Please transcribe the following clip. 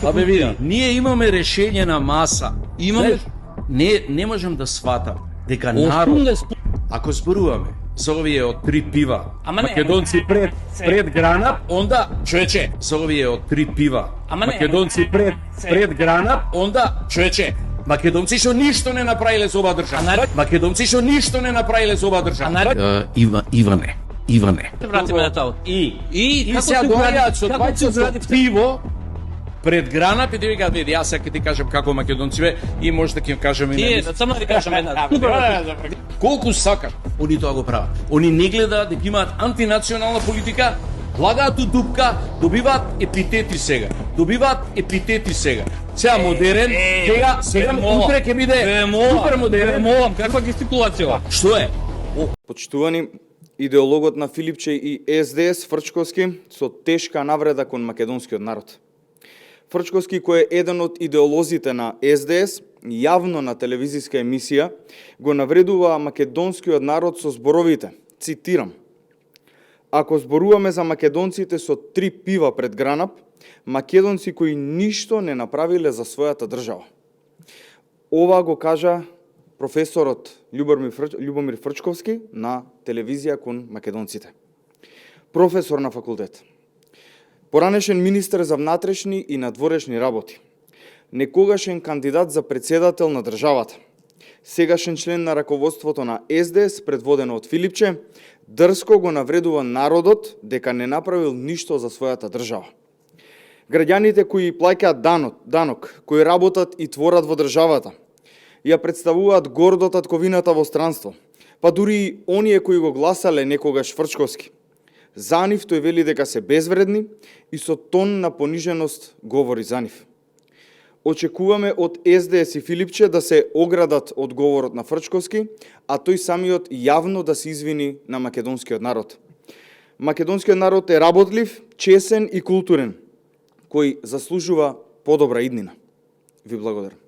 Абе види, ние имаме решење на маса. Имаме. Не можам да сватам дека народ, ако зборуваме за овие од 3 пива, Ама не, македонци пред гранат, онда човече, за овие од 3 пива, Ама не, македонци пред гранат, онда човече, македонци што ништо не направиле за оваа држава. Македонци што ништо не направиле за оваа држава. Иване. Се вратиме на тоа. И сега доаѓаат со двајцето пиво пред гранат и ти викаат, види, јас сега ќе ти кажам како македонци бе и може да ќе кажам и Тие, на само да кажам една. колку сакаш, они тоа го прават. Они не гледаат дека имаат антинационална политика, лагаат у дупка, добиваат епитети сега. Сега модерен, сега утре ќе биде супер модерен. Молам, каква гестикулација? Што е? Почитувани, идеологот на Филипче и СДС Фрчковски со тешка навреда кон македонскиот народ. Фрчковски, кој е еден од идеолозите на СДС, јавно на телевизиска емисија, го навредува македонскиот народ со зборовите, цитирам: "Ако зборуваме за македонците со 3 пива пред гранат, македонци кои ништо не направиле за својата држава." Ова го кажа професорот Љубомир Фрчковски на телевизија кон македонците. Професор на факултет. Поранешен министер за внатрешни и надворешни работи. Некогашен кандидат за председател на државата. Сегашен член на раководството на СДС, предводено од Филипче, дрско го навредува народот дека не направил ништо за својата држава. Граѓаните кои плаќаат данок, кои работат и творат во државата, ја представуваат гордо татковината во странство, па дури и оние кои го гласале некогаш Фрчковски. За нив тој вели дека се безвредни и со тон на пониженост говори за нив. Очекуваме од СДС и Филипче да се оградат од говорот на Фрчковски, а тој самиот јавно да се извини на македонскиот народ. Македонскиот народ е работлив, чесен и културен, кој заслужува подобра иднина. Ви благодарам.